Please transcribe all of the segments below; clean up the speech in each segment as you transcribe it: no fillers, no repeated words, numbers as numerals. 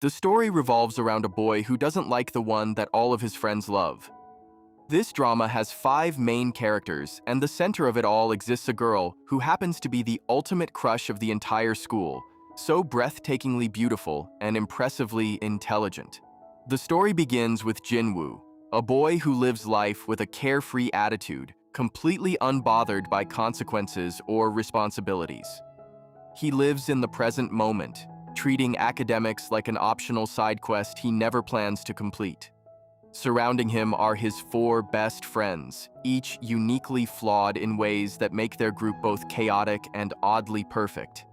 The story revolves around a boy who doesn't like the one that all of his friends love. This drama has 5 main characters, and the center of it all exists a girl who happens to be the ultimate crush of the entire school, so breathtakingly beautiful and impressively intelligent. The story begins with Jinwoo, a boy who lives life with a carefree attitude, completely unbothered by consequences or responsibilities. He lives in the present moment, treating academics like an optional side quest he never plans to complete. Surrounding him are his 4 best friends, each uniquely flawed in ways that make their group both chaotic and oddly perfect.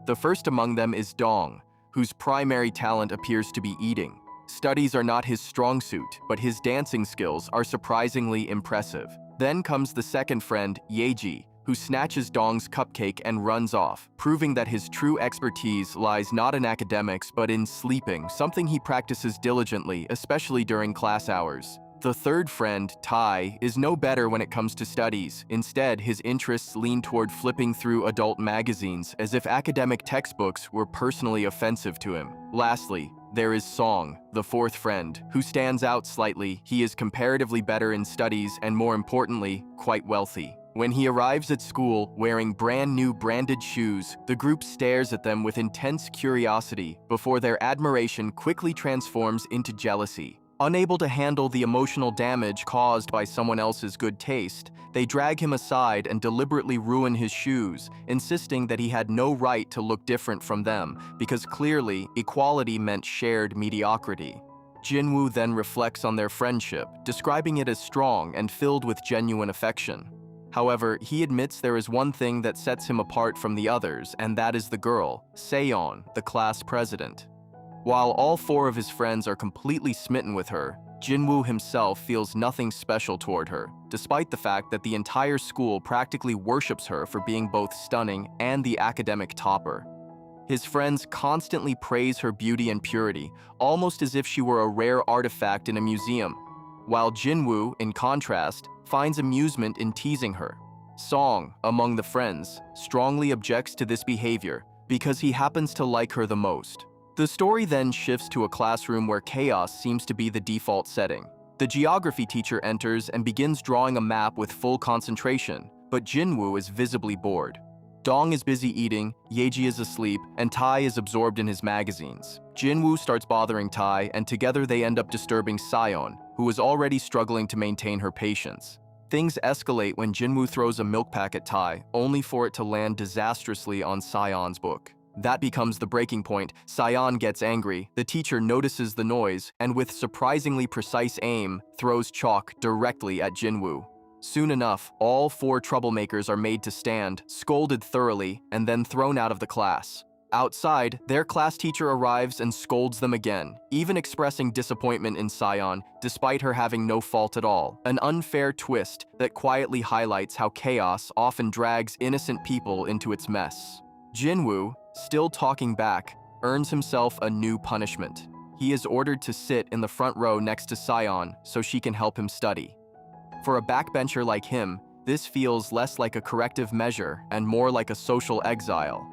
The first among them is Dong, whose primary talent appears to be eating. Studies are not his strong suit, but his dancing skills are surprisingly impressive. Then comes the second friend, Yeji, who snatches Dong's cupcake and runs off, proving that his true expertise lies not in academics but in sleeping, something he practices diligently, especially during class hours. The third friend, Tai, is no better when it comes to studies. Instead, his interests lean toward flipping through adult magazines as if academic textbooks were personally offensive to him. Lastly, there is Song, the fourth friend, who stands out slightly. He is comparatively better in studies and, more importantly, quite wealthy. When he arrives at school wearing brand new branded shoes, the group stares at them with intense curiosity before their admiration quickly transforms into jealousy. Unable to handle the emotional damage caused by someone else's good taste, they drag him aside and deliberately ruin his shoes, insisting that he had no right to look different from them because clearly equality meant shared mediocrity. Jinwoo then reflects on their friendship, describing it as strong and filled with genuine affection. However, he admits there is one thing that sets him apart from the others, and that is the girl, Seon, the class president. While all 4 of his friends are completely smitten with her, Jinwoo himself feels nothing special toward her, despite the fact that the entire school practically worships her for being both stunning and the academic topper. His friends constantly praise her beauty and purity, almost as if she were a rare artifact in a museum, while Jinwoo, in contrast, finds amusement in teasing her. Song, among the friends, strongly objects to this behavior because he happens to like her the most. The story then shifts to a classroom where chaos seems to be the default setting. The geography teacher enters and begins drawing a map with full concentration, but Jinwoo is visibly bored. Dong is busy eating, Yeji is asleep, and Tai is absorbed in his magazines. Jinwoo starts bothering Tai, and together they end up disturbing Seon, who is already struggling to maintain her patience. Things escalate when Jinwoo throws a milk pack at Tai, only for it to land disastrously on Seon's book. That becomes the breaking point. Seon gets angry, the teacher notices the noise, and with surprisingly precise aim, throws chalk directly at Jinwoo. Soon enough, all 4 troublemakers are made to stand, scolded thoroughly, and then thrown out of the class. Outside, their class teacher arrives and scolds them again, even expressing disappointment in Seon, despite her having no fault at all. An unfair twist that quietly highlights how chaos often drags innocent people into its mess. Jinwoo, still talking back, earns himself a new punishment. He is ordered to sit in the front row next to Seon so she can help him study. For a backbencher like him, this feels less like a corrective measure and more like a social exile.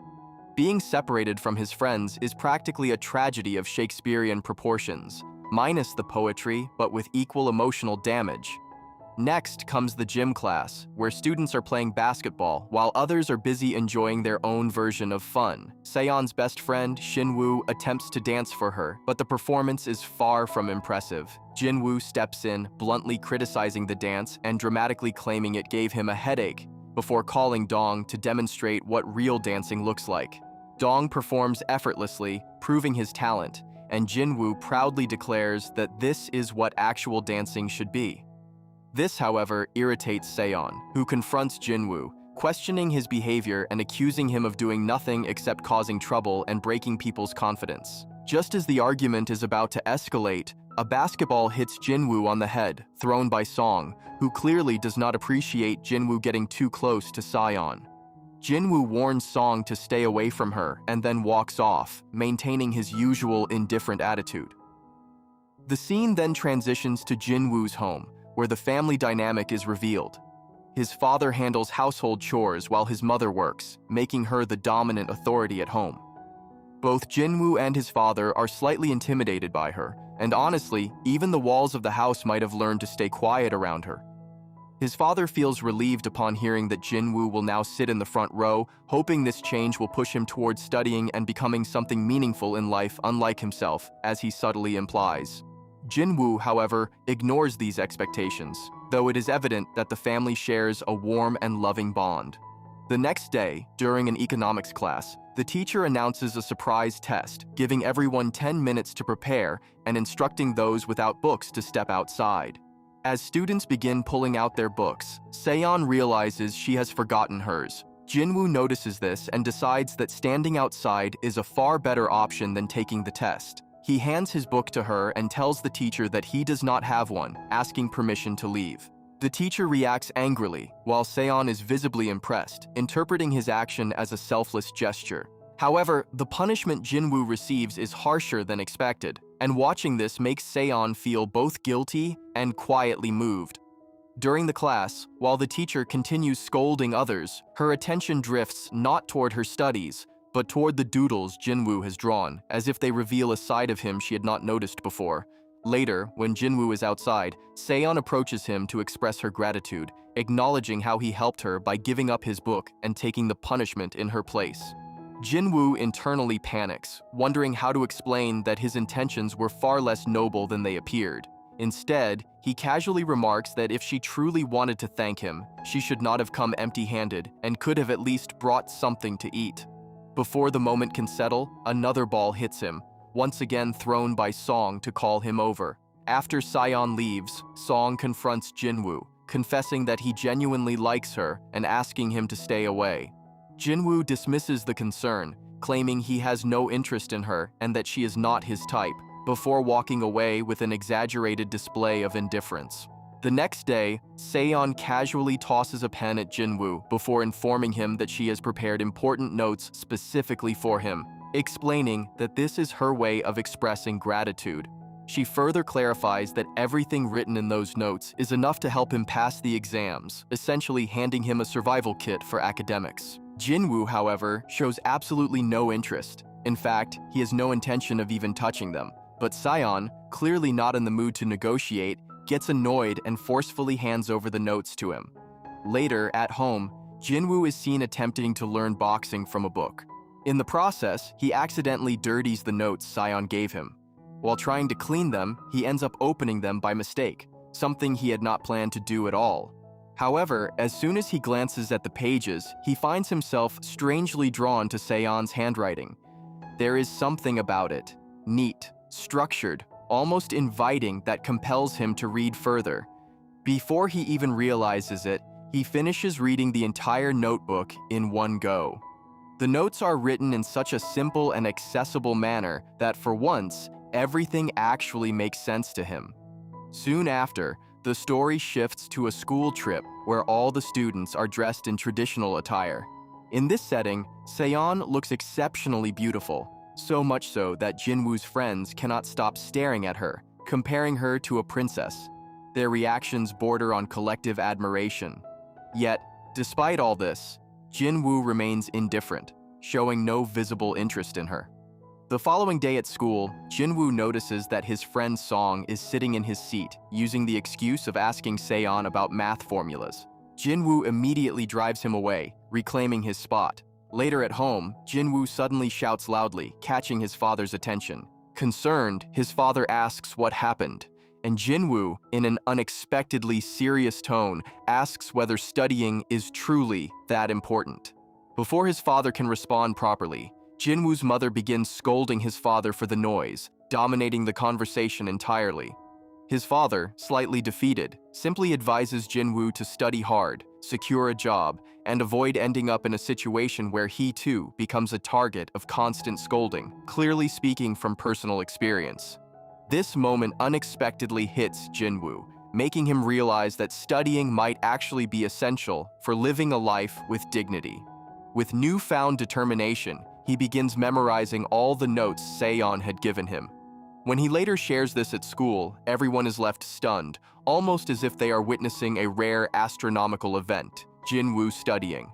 Being separated from his friends is practically a tragedy of Shakespearean proportions, minus the poetry but with equal emotional damage. Next comes the gym class, where students are playing basketball while others are busy enjoying their own version of fun. Seon's best friend, Shinwoo, attempts to dance for her, but the performance is far from impressive. Jinwoo steps in, bluntly criticizing the dance and dramatically claiming it gave him a headache, before calling Dong to demonstrate what real dancing looks like. Dong performs effortlessly, proving his talent, and Jinwoo proudly declares that this is what actual dancing should be. This, however, irritates Seon, who confronts Jinwoo, questioning his behavior and accusing him of doing nothing except causing trouble and breaking people's confidence. Just as the argument is about to escalate, a basketball hits Jinwoo on the head, thrown by Song, who clearly does not appreciate Jinwoo getting too close to Seon. Jinwoo warns Song to stay away from her and then walks off, maintaining his usual indifferent attitude. The scene then transitions to Jinwoo's home, where the family dynamic is revealed. His father handles household chores while his mother works, making her the dominant authority at home. Both Jinwoo and his father are slightly intimidated by her, and honestly, even the walls of the house might have learned to stay quiet around her. His father feels relieved upon hearing that Jinwoo will now sit in the front row, hoping this change will push him towards studying and becoming something meaningful in life unlike himself, as he subtly implies. Jinwoo, however, ignores these expectations, though it is evident that the family shares a warm and loving bond. The next day, during an economics class, the teacher announces a surprise test, giving everyone 10 minutes to prepare and instructing those without books to step outside. As students begin pulling out their books, Seon realizes she has forgotten hers. Jinwoo notices this and decides that standing outside is a far better option than taking the test. He hands his book to her and tells the teacher that he does not have one, asking permission to leave. The teacher reacts angrily, while Seon is visibly impressed, interpreting his action as a selfless gesture. However, the punishment Jinwoo receives is harsher than expected, and watching this makes Seon feel both guilty and quietly moved. During the class, while the teacher continues scolding others, her attention drifts not toward her studies, but toward the doodles Jinwoo has drawn, as if they reveal a side of him she had not noticed before. Later, when Jinwoo is outside, Seon approaches him to express her gratitude, acknowledging how he helped her by giving up his book and taking the punishment in her place. Jinwoo internally panics, wondering how to explain that his intentions were far less noble than they appeared. Instead, he casually remarks that if she truly wanted to thank him, she should not have come empty-handed and could have at least brought something to eat. Before the moment can settle, another ball hits him, once again thrown by Song to call him over. After Seon leaves, Song confronts Jinwoo, confessing that he genuinely likes her and asking him to stay away. Jinwoo dismisses the concern, claiming he has no interest in her and that she is not his type, before walking away with an exaggerated display of indifference. The next day, Seon casually tosses a pen at Jinwoo before informing him that she has prepared important notes specifically for him, explaining that this is her way of expressing gratitude. She further clarifies that everything written in those notes is enough to help him pass the exams, essentially handing him a survival kit for academics. Jinwoo, however, shows absolutely no interest. In fact, he has no intention of even touching them. But Seon, clearly not in the mood to negotiate, gets annoyed and forcefully hands over the notes to him. Later, at home, Jinwoo is seen attempting to learn boxing from a book. In the process, he accidentally dirties the notes Seon gave him. While trying to clean them, he ends up opening them by mistake, something he had not planned to do at all. However, as soon as he glances at the pages, he finds himself strangely drawn to Seon's handwriting. There is something about it, neat, structured, almost inviting, that compels him to read further. Before he even realizes it, he finishes reading the entire notebook in one go. The notes are written in such a simple and accessible manner that for once, everything actually makes sense to him. Soon after, the story shifts to a school trip where all the students are dressed in traditional attire. In this setting, Seon looks exceptionally beautiful, so much so that Jinwoo's friends cannot stop staring at her, comparing her to a princess. Their reactions border on collective admiration. Yet, despite all this, Jinwoo remains indifferent, showing no visible interest in her. The following day at school, Jinwoo notices that his friend Song is sitting in his seat, using the excuse of asking Seon about math formulas. Jinwoo immediately drives him away, reclaiming his spot. Later at home, Jinwoo suddenly shouts loudly, catching his father's attention. Concerned, his father asks what happened, and Jinwoo, in an unexpectedly serious tone, asks whether studying is truly that important. Before his father can respond properly, Jinwoo's mother begins scolding his father for the noise, dominating the conversation entirely. His father, slightly defeated, simply advises Jinwoo to study hard, secure a job, and avoid ending up in a situation where he too becomes a target of constant scolding, clearly speaking from personal experience. This moment unexpectedly hits Jinwoo, making him realize that studying might actually be essential for living a life with dignity. With newfound determination, he begins memorizing all the notes Seon had given him. When he later shares this at school, everyone is left stunned, almost as if they are witnessing a rare astronomical event, Jinwoo studying.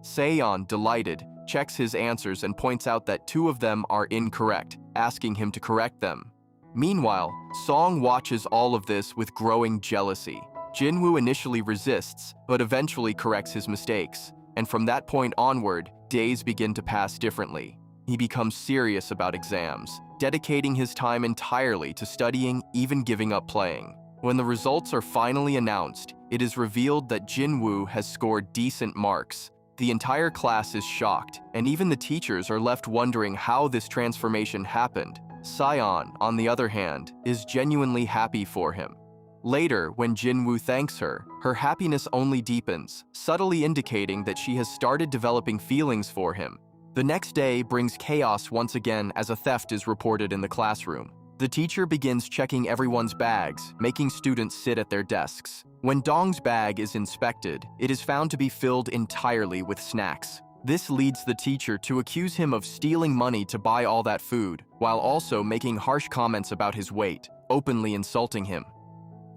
Seon, delighted, checks his answers and points out that 2 of them are incorrect, asking him to correct them. Meanwhile, Song watches all of this with growing jealousy. Jinwoo initially resists, but eventually corrects his mistakes, and from that point onward, days begin to pass differently. He becomes serious about exams, dedicating his time entirely to studying, even giving up playing. When the results are finally announced, it is revealed that Jinwoo has scored decent marks. The entire class is shocked, and even the teachers are left wondering how this transformation happened. Sion, on the other hand, is genuinely happy for him. Later, when Jinwoo thanks her, her happiness only deepens, subtly indicating that she has started developing feelings for him. The next day brings chaos once again as a theft is reported in the classroom. The teacher begins checking everyone's bags, making students sit at their desks. When Dong's bag is inspected, it is found to be filled entirely with snacks. This leads the teacher to accuse him of stealing money to buy all that food, while also making harsh comments about his weight, openly insulting him.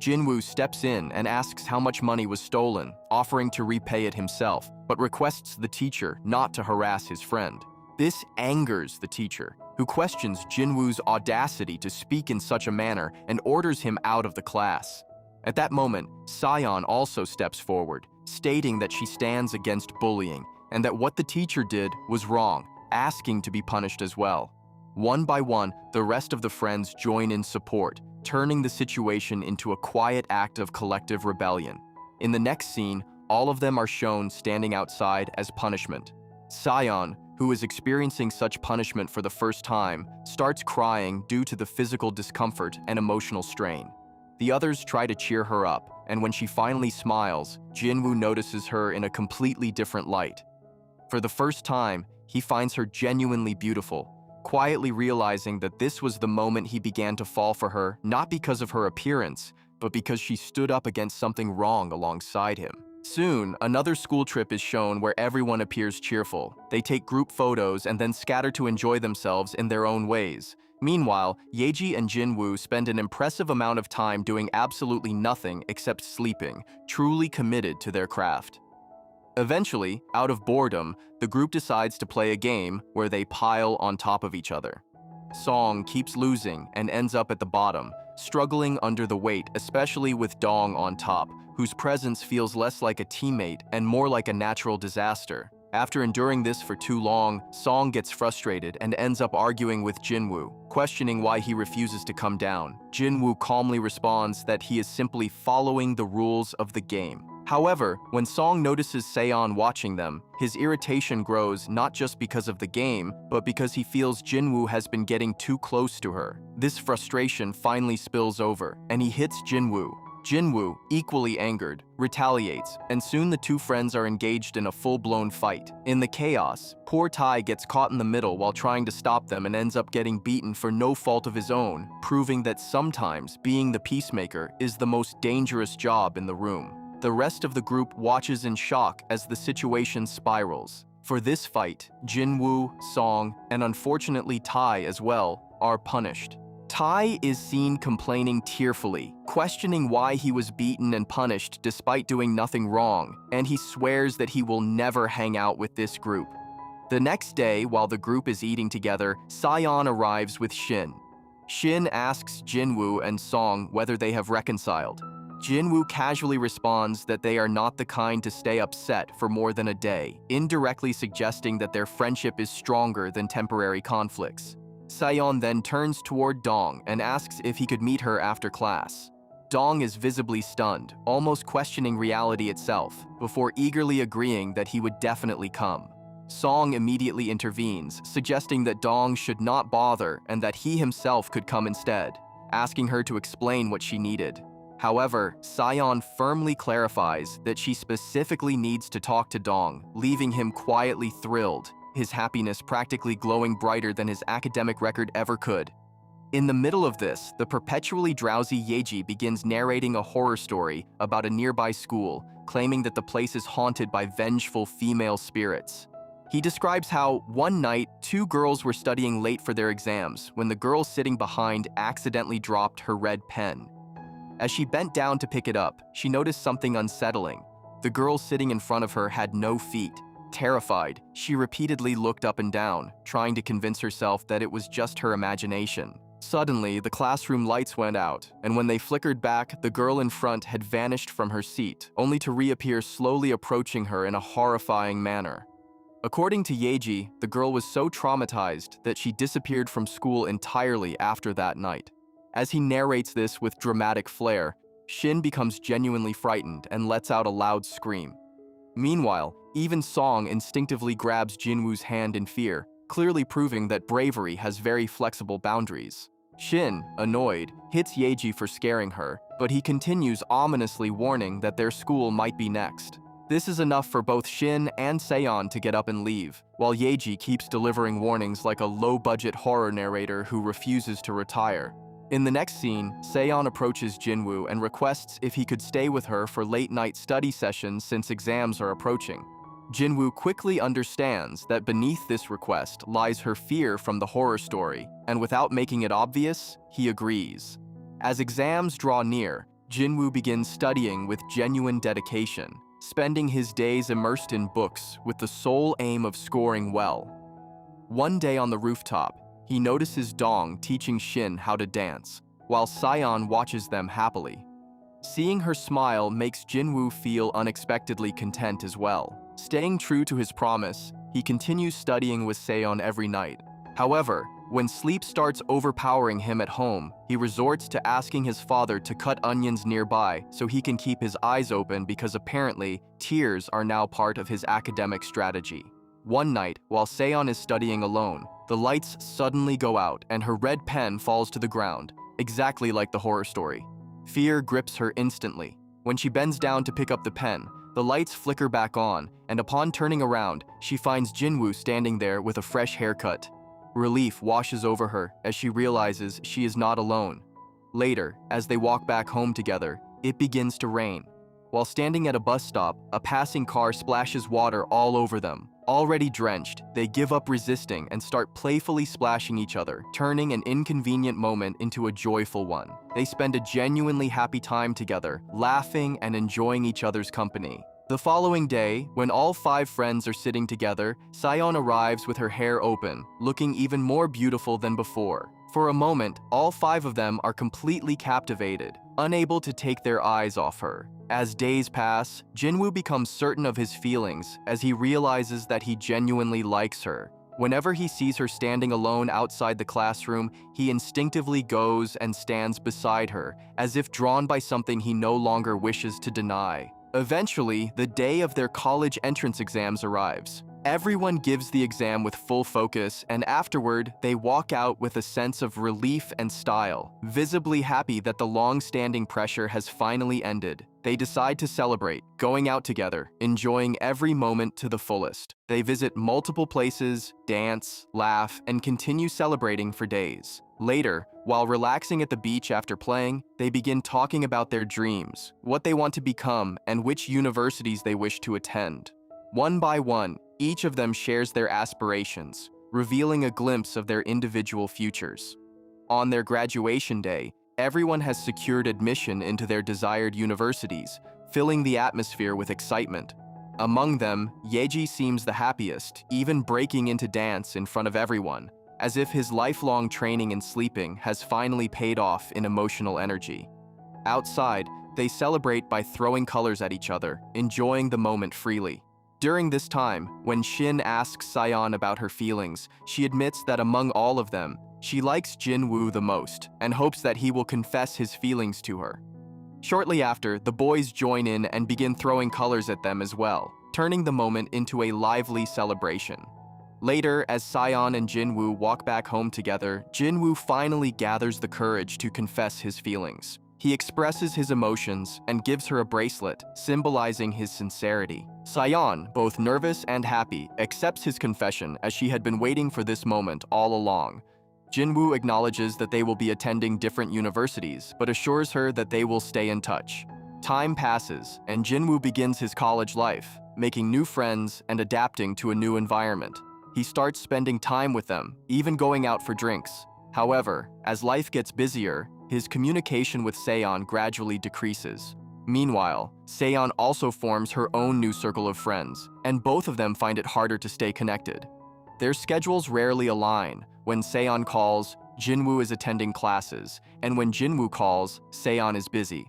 Jinwoo steps in and asks how much money was stolen, offering to repay it himself, but requests the teacher not to harass his friend. This angers the teacher, who questions Jinwoo's audacity to speak in such a manner and orders him out of the class. At that moment, Sion also steps forward, stating that she stands against bullying and that what the teacher did was wrong, asking to be punished as well. One by one, the rest of the friends join in support, turning the situation into a quiet act of collective rebellion. In the next scene, all of them are shown standing outside as punishment. Sion, who is experiencing such punishment for the first time, starts crying due to the physical discomfort and emotional strain. The others try to cheer her up, and when she finally smiles, Jinwoo notices her in a completely different light. For the first time, he finds her genuinely beautiful, quietly realizing that this was the moment he began to fall for her, not because of her appearance, but because she stood up against something wrong alongside him. Soon, another school trip is shown where everyone appears cheerful. They take group photos and then scatter to enjoy themselves in their own ways. Meanwhile, Yeji and Jinwoo spend an impressive amount of time doing absolutely nothing except sleeping, truly committed to their craft. Eventually, out of boredom, the group decides to play a game where they pile on top of each other. Song keeps losing and ends up at the bottom, struggling under the weight, especially with Dong on top, whose presence feels less like a teammate and more like a natural disaster. After enduring this for too long, Song gets frustrated and ends up arguing with Jinwoo, questioning why he refuses to come down. Jinwoo calmly responds that he is simply following the rules of the game. However, when Song notices Seon watching them, his irritation grows not just because of the game, but because he feels Jinwoo has been getting too close to her. This frustration finally spills over, and he hits Jinwoo. Jinwoo, equally angered, retaliates, and soon the two friends are engaged in a full-blown fight. In the chaos, poor Tai gets caught in the middle while trying to stop them and ends up getting beaten for no fault of his own, proving that sometimes being the peacemaker is the most dangerous job in the room. The rest of the group watches in shock as the situation spirals. For this fight, Jinwoo, Song, and unfortunately Tai as well, are punished. Tai is seen complaining tearfully, questioning why he was beaten and punished despite doing nothing wrong, and he swears that he will never hang out with this group. The next day, while the group is eating together, Sion arrives with Shin. Shin asks Jinwoo and Song whether they have reconciled. Jinwoo casually responds that they are not the kind to stay upset for more than a day, indirectly suggesting that their friendship is stronger than temporary conflicts. Sion then turns toward Dong and asks if he could meet her after class. Dong is visibly stunned, almost questioning reality itself, before eagerly agreeing that he would definitely come. Song immediately intervenes, suggesting that Dong should not bother and that he himself could come instead, asking her to explain what she needed. However, Sion firmly clarifies that she specifically needs to talk to Dong, leaving him quietly thrilled, his happiness practically glowing brighter than his academic record ever could. In the middle of this, the perpetually drowsy Yeji begins narrating a horror story about a nearby school, claiming that the place is haunted by vengeful female spirits. He describes how, one night, two girls were studying late for their exams when the girl sitting behind accidentally dropped her red pen. As she bent down to pick it up, she noticed something unsettling. The girl sitting in front of her had no feet. Terrified, she repeatedly looked up and down, trying to convince herself that it was just her imagination. Suddenly, the classroom lights went out, and when they flickered back, the girl in front had vanished from her seat, only to reappear slowly approaching her in a horrifying manner. According to Yeji, the girl was so traumatized that she disappeared from school entirely after that night. As he narrates this with dramatic flair, Shin becomes genuinely frightened and lets out a loud scream. Meanwhile, even Song instinctively grabs Jinwoo's hand in fear, clearly proving that bravery has very flexible boundaries. Shin, annoyed, hits Yeji for scaring her, but he continues ominously warning that their school might be next. This is enough for both Shin and Seon to get up and leave, while Yeji keeps delivering warnings like a low-budget horror narrator who refuses to retire. In the next scene, Seon approaches Jinwoo and requests if he could stay with her for late-night study sessions since exams are approaching. Jinwoo quickly understands that beneath this request lies her fear from the horror story, and without making it obvious, he agrees. As exams draw near, Jinwoo begins studying with genuine dedication, spending his days immersed in books with the sole aim of scoring well. One day on the rooftop, he notices Dong teaching Shin how to dance, while Seon watches them happily. Seeing her smile makes Jinwoo feel unexpectedly content as well. Staying true to his promise, he continues studying with Seon every night. However, when sleep starts overpowering him at home, he resorts to asking his father to cut onions nearby so he can keep his eyes open because apparently tears are now part of his academic strategy. One night, while Seon is studying alone, the lights suddenly go out and her red pen falls to the ground, exactly like the horror story. Fear grips her instantly. When she bends down to pick up the pen, the lights flicker back on, and upon turning around, she finds Jinwoo standing there with a fresh haircut. Relief washes over her as she realizes she is not alone. Later, as they walk back home together, it begins to rain. While standing at a bus stop, a passing car splashes water all over them. Already drenched, they give up resisting and start playfully splashing each other, turning an inconvenient moment into a joyful one. They spend a genuinely happy time together, laughing and enjoying each other's company. The following day, when all 5 friends are sitting together, Seon arrives with her hair open, looking even more beautiful than before. For a moment, all 5 of them are completely captivated, unable to take their eyes off her. As days pass, Jinwoo becomes certain of his feelings as he realizes that he genuinely likes her. Whenever he sees her standing alone outside the classroom, he instinctively goes and stands beside her, as if drawn by something he no longer wishes to deny. Eventually, the day of their college entrance exams arrives. Everyone gives the exam with full focus, and afterward, they walk out with a sense of relief and style. Visibly happy that the long-standing pressure has finally ended, they decide to celebrate, going out together, enjoying every moment to the fullest. They visit multiple places, dance, laugh, and continue celebrating for days. Later, while relaxing at the beach after playing, they begin talking about their dreams, what they want to become, and which universities they wish to attend. One by one, each of them shares their aspirations, revealing a glimpse of their individual futures. On their graduation day, everyone has secured admission into their desired universities, filling the atmosphere with excitement. Among them, Yeji seems the happiest, even breaking into dance in front of everyone, as if his lifelong training and sleeping has finally paid off in emotional energy. Outside, they celebrate by throwing colors at each other, enjoying the moment freely. During this time, when Shin asks Seon about her feelings, she admits that among all of them, she likes Jinwoo the most and hopes that he will confess his feelings to her. Shortly after, the boys join in and begin throwing colors at them as well, turning the moment into a lively celebration. Later, as Seon and Jinwoo walk back home together, Jinwoo finally gathers the courage to confess his feelings. He expresses his emotions and gives her a bracelet, symbolizing his sincerity. Seon, both nervous and happy, accepts his confession as she had been waiting for this moment all along. Jinwoo acknowledges that they will be attending different universities, but assures her that they will stay in touch. Time passes, and Jinwoo begins his college life, making new friends and adapting to a new environment. He starts spending time with them, even going out for drinks. However, as life gets busier, his communication with Seon gradually decreases. Meanwhile, Seon also forms her own new circle of friends, and both of them find it harder to stay connected. Their schedules rarely align. When Seon calls, Jinwoo is attending classes, and when Jinwoo calls, Seon is busy.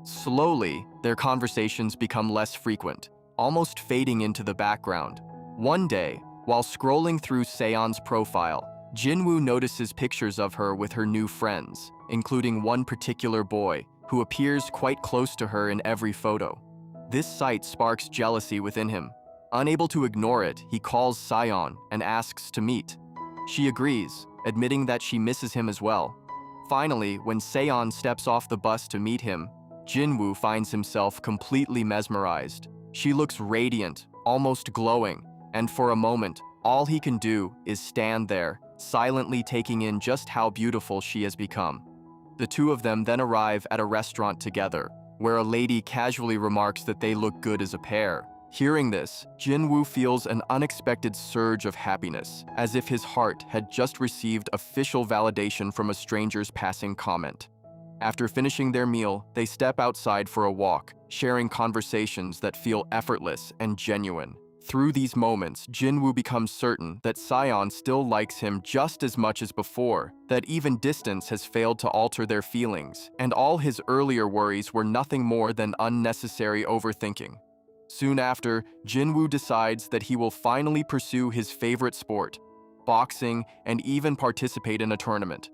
Slowly, their conversations become less frequent, almost fading into the background. One day, while scrolling through Seon's profile, Jinwoo notices pictures of her with her new friends, including one particular boy who appears quite close to her in every photo. This sight sparks jealousy within him. Unable to ignore it, he calls Seon and asks to meet. She agrees, admitting that she misses him as well. Finally, when Seon steps off the bus to meet him, Jinwoo finds himself completely mesmerized. She looks radiant, almost glowing, and for a moment, all he can do is stand there, silently taking in just how beautiful she has become. The two of them then arrive at a restaurant together, where a lady casually remarks that they look good as a pair. Hearing this, Jinwoo feels an unexpected surge of happiness, as if his heart had just received official validation from a stranger's passing comment. After finishing their meal, they step outside for a walk, sharing conversations that feel effortless and genuine. Through these moments, Jinwoo becomes certain that Seon still likes him just as much as before, that even distance has failed to alter their feelings, and all his earlier worries were nothing more than unnecessary overthinking. Soon after, Jinwoo decides that he will finally pursue his favorite sport, boxing, and even participate in a tournament.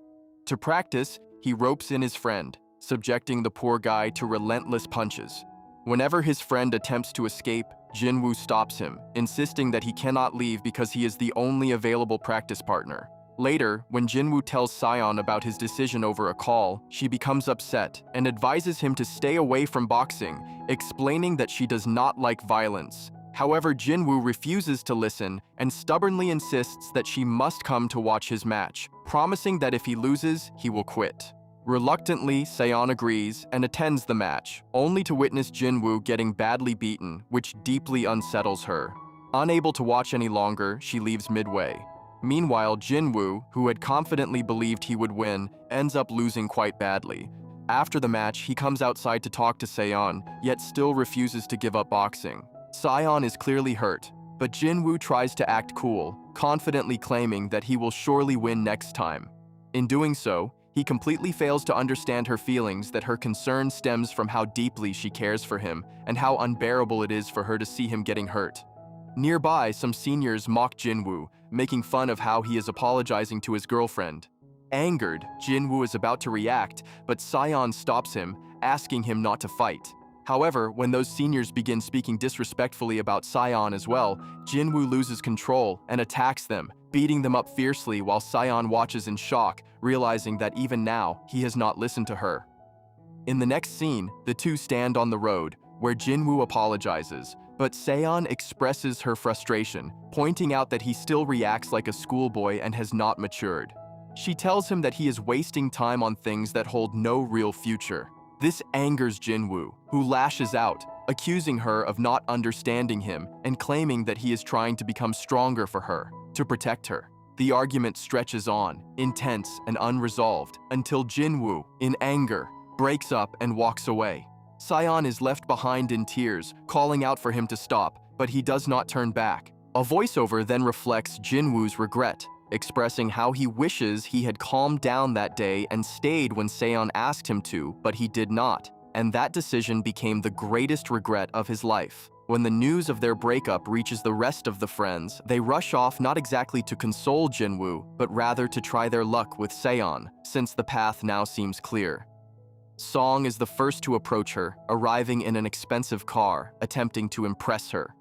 To practice, he ropes in his friend, subjecting the poor guy to relentless punches. Whenever his friend attempts to escape, Jinwoo stops him, insisting that he cannot leave because he is the only available practice partner. Later, when Jinwoo tells Seon about his decision over a call, she becomes upset and advises him to stay away from boxing, explaining that she does not like violence. However, Jinwoo refuses to listen and stubbornly insists that she must come to watch his match, promising that if he loses, he will quit. Reluctantly, Seon agrees and attends the match, only to witness Jinwoo getting badly beaten, which deeply unsettles her. Unable to watch any longer, she leaves midway. Meanwhile, Jinwoo, who had confidently believed he would win, ends up losing quite badly. After the match, he comes outside to talk to Seon, yet still refuses to give up boxing. Seon is clearly hurt, but Jinwoo tries to act cool, confidently claiming that he will surely win next time. In doing so, he completely fails to understand her feelings, that her concern stems from how deeply she cares for him and how unbearable it is for her to see him getting hurt. Nearby, some seniors mock Jinwoo, making fun of how he is apologizing to his girlfriend. Angered, Jinwoo is about to react, but Seon stops him, asking him not to fight. However, when those seniors begin speaking disrespectfully about Seon as well, Jinwoo loses control and attacks them, beating them up fiercely while Seon watches in shock, realizing that even now, he has not listened to her. In the next scene, the two stand on the road, where Jinwoo apologizes, but Seon expresses her frustration, pointing out that he still reacts like a schoolboy and has not matured. She tells him that he is wasting time on things that hold no real future. This angers Jinwoo, who lashes out, accusing her of not understanding him and claiming that he is trying to become stronger for her, to protect her. The argument stretches on, intense and unresolved, until Jinwoo, in anger, breaks up and walks away. Seon is left behind in tears, calling out for him to stop, but he does not turn back. A voiceover then reflects Jinwoo's regret, expressing how he wishes he had calmed down that day and stayed when Seon asked him to, but he did not, and that decision became the greatest regret of his life. When the news of their breakup reaches the rest of the friends, they rush off not exactly to console Jinwoo, but rather to try their luck with Seon, since the path now seems clear. Song is the first to approach her, arriving in an expensive car, attempting to impress her.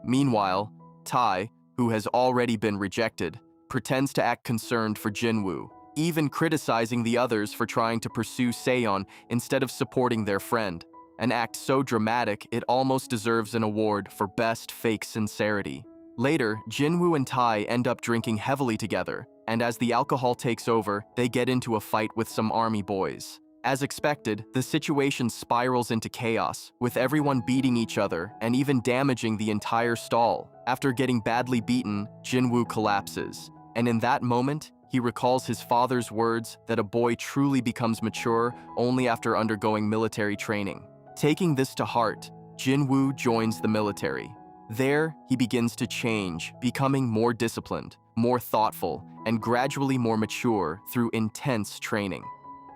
Meanwhile, Tai, who has already been rejected, pretends to act concerned for Jinwoo, even criticizing the others for trying to pursue Seon instead of supporting their friend. An act so dramatic it almost deserves an award for best fake sincerity. Later, Jinwoo and Tai end up drinking heavily together, and as the alcohol takes over, they get into a fight with some army boys. As expected, the situation spirals into chaos, with everyone beating each other and even damaging the entire stall. After getting badly beaten, Jinwoo collapses, and in that moment, he recalls his father's words that a boy truly becomes mature only after undergoing military training. Taking this to heart, Jinwoo joins the military. There, he begins to change, becoming more disciplined, more thoughtful, and gradually more mature through intense training.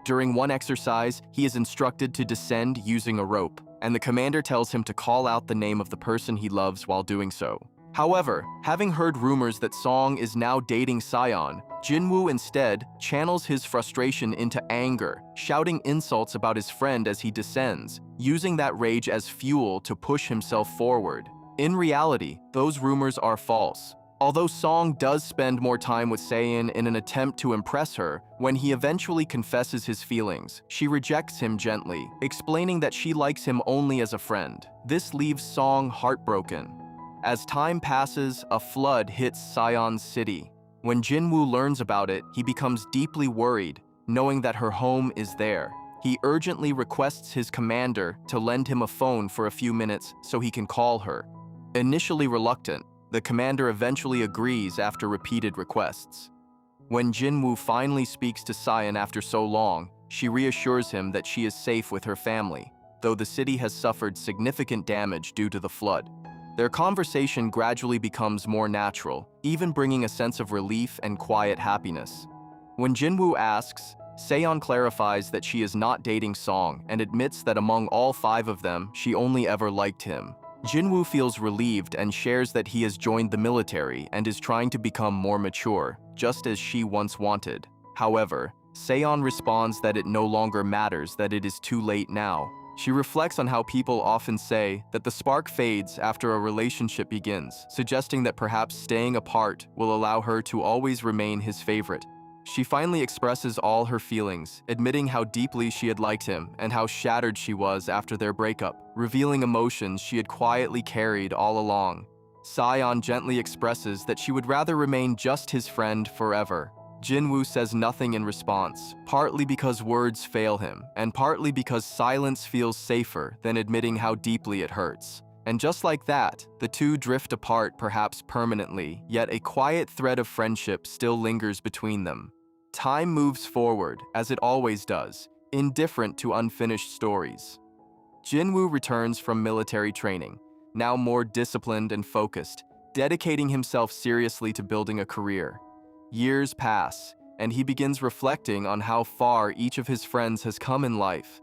During one exercise, he is instructed to descend using a rope, and the commander tells him to call out the name of the person he loves while doing so. However, having heard rumors that Song is now dating Sion, Jinwoo instead channels his frustration into anger, shouting insults about his friend as he descends, using that rage as fuel to push himself forward. In reality, those rumors are false. Although Song does spend more time with Saeon in an attempt to impress her, when he eventually confesses his feelings, she rejects him gently, explaining that she likes him only as a friend. This leaves Song heartbroken. As time passes, a flood hits Sion's city. When Jinwoo learns about it, he becomes deeply worried, knowing that her home is there. He urgently requests his commander to lend him a phone for a few minutes so he can call her. Initially reluctant, the commander eventually agrees after repeated requests. When Jinwoo finally speaks to Sion after so long, she reassures him that she is safe with her family, though the city has suffered significant damage due to the flood. Their conversation gradually becomes more natural, even bringing a sense of relief and quiet happiness. When Jinwoo asks, Saeon clarifies that she is not dating Song and admits that among all 5 of them, she only ever liked him. Jinwoo feels relieved and shares that he has joined the military and is trying to become more mature, just as she once wanted. However, Saeon responds that it no longer matters, that it is too late now. She reflects on how people often say that the spark fades after a relationship begins, suggesting that perhaps staying apart will allow her to always remain his favorite. She finally expresses all her feelings, admitting how deeply she had liked him and how shattered she was after their breakup, revealing emotions she had quietly carried all along. Sion gently expresses that she would rather remain just his friend forever. Jinwoo says nothing in response, partly because words fail him, and partly because silence feels safer than admitting how deeply it hurts. And just like that, the two drift apart perhaps permanently, yet a quiet thread of friendship still lingers between them. Time moves forward, as it always does, indifferent to unfinished stories. Jinwoo returns from military training, now more disciplined and focused, dedicating himself seriously to building a career. Years pass, and he begins reflecting on how far each of his friends has come in life.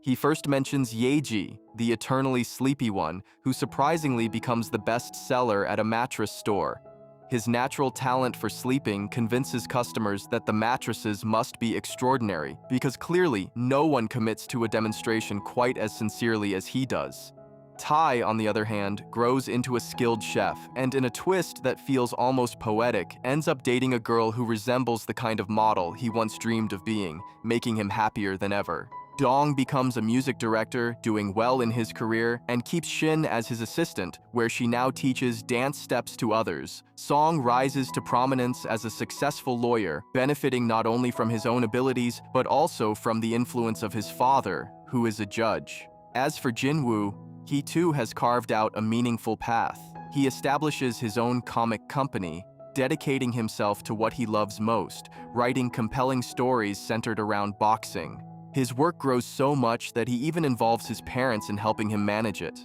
He first mentions Yeji, the eternally sleepy one, who surprisingly becomes the best seller at a mattress store. His natural talent for sleeping convinces customers that the mattresses must be extraordinary, because clearly no one commits to a demonstration quite as sincerely as he does. Tai, on the other hand, grows into a skilled chef, and in a twist that feels almost poetic, ends up dating a girl who resembles the kind of model he once dreamed of being, making him happier than ever. Dong becomes a music director, doing well in his career, and keeps Shin as his assistant, where she now teaches dance steps to others. Song rises to prominence as a successful lawyer, benefiting not only from his own abilities, but also from the influence of his father, who is a judge. As for Jinwoo, he too has carved out a meaningful path. He establishes his own comic company, dedicating himself to what he loves most, writing compelling stories centered around boxing. His work grows so much that he even involves his parents in helping him manage it.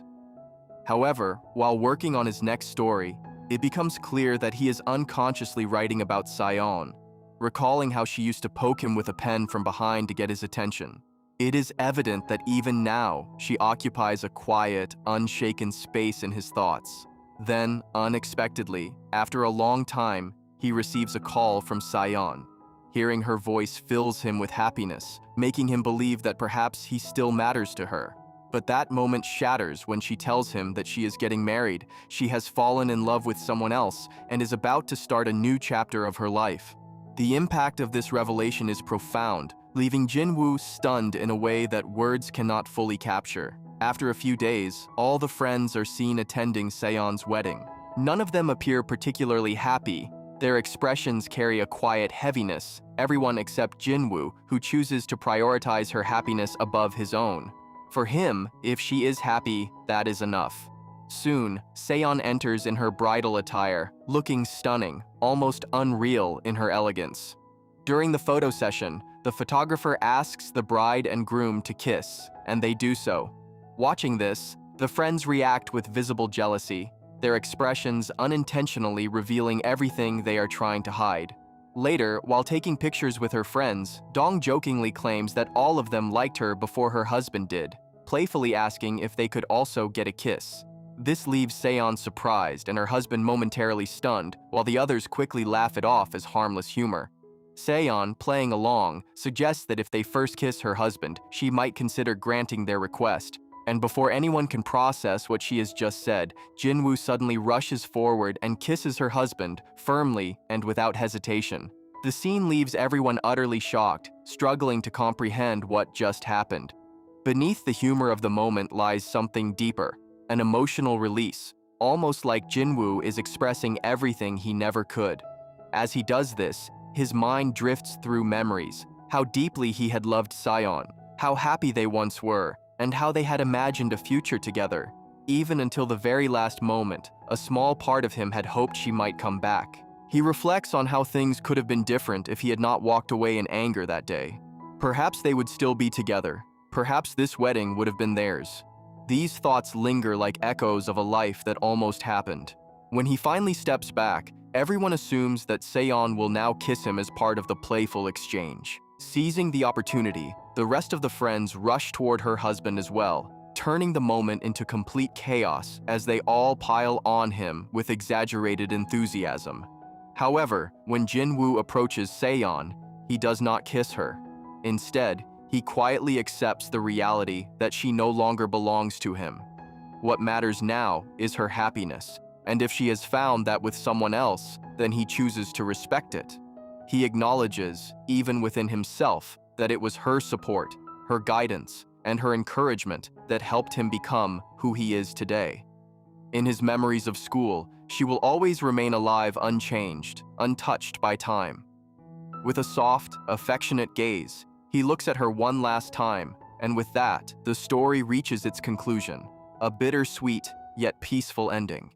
However, while working on his next story, it becomes clear that he is unconsciously writing about Sion, recalling how she used to poke him with a pen from behind to get his attention. It is evident that even now, she occupies a quiet, unshaken space in his thoughts. Then, unexpectedly, after a long time, he receives a call from Sion. Hearing her voice fills him with happiness, making him believe that perhaps he still matters to her. But that moment shatters when she tells him that she is getting married, she has fallen in love with someone else, and is about to start a new chapter of her life. The impact of this revelation is profound, leaving Jinwoo stunned in a way that words cannot fully capture. After a few days, all the friends are seen attending Seon's wedding. None of them appear particularly happy. Their expressions carry a quiet heaviness, everyone except Jinwoo, who chooses to prioritize her happiness above his own. For him, if she is happy, that is enough. Soon, Seon enters in her bridal attire, looking stunning, almost unreal in her elegance. During the photo session, the photographer asks the bride and groom to kiss, and they do so. Watching this, the friends react with visible jealousy, their expressions unintentionally revealing everything they are trying to hide. Later, while taking pictures with her friends, Dong jokingly claims that all of them liked her before her husband did, playfully asking if they could also get a kiss. This leaves Seon surprised and her husband momentarily stunned, while the others quickly laugh it off as harmless humor. Seon, playing along, suggests that if they first kiss her husband, she might consider granting their request. And before anyone can process what she has just said, Jinwoo suddenly rushes forward and kisses her husband, firmly and without hesitation. The scene leaves everyone utterly shocked, struggling to comprehend what just happened. Beneath the humor of the moment lies something deeper, an emotional release, almost like Jinwoo is expressing everything he never could. As he does this, his mind drifts through memories, how deeply he had loved Seon, how happy they once were, and how they had imagined a future together. Even until the very last moment, a small part of him had hoped she might come back. He reflects on how things could have been different if he had not walked away in anger that day. Perhaps they would still be together. Perhaps this wedding would have been theirs. These thoughts linger like echoes of a life that almost happened. When he finally steps back, everyone assumes that Seon will now kiss him as part of the playful exchange. Seizing the opportunity, the rest of the friends rush toward her husband as well, turning the moment into complete chaos as they all pile on him with exaggerated enthusiasm. However, when Jinwoo approaches Seon, he does not kiss her. Instead, he quietly accepts the reality that she no longer belongs to him. What matters now is her happiness, and if she has found that with someone else, then he chooses to respect it. He acknowledges, even within himself, that it was her support, her guidance, and her encouragement that helped him become who he is today. In his memories of school, she will always remain alive unchanged, untouched by time. With a soft, affectionate gaze, he looks at her one last time, and with that, the story reaches its conclusion, a bittersweet yet peaceful ending.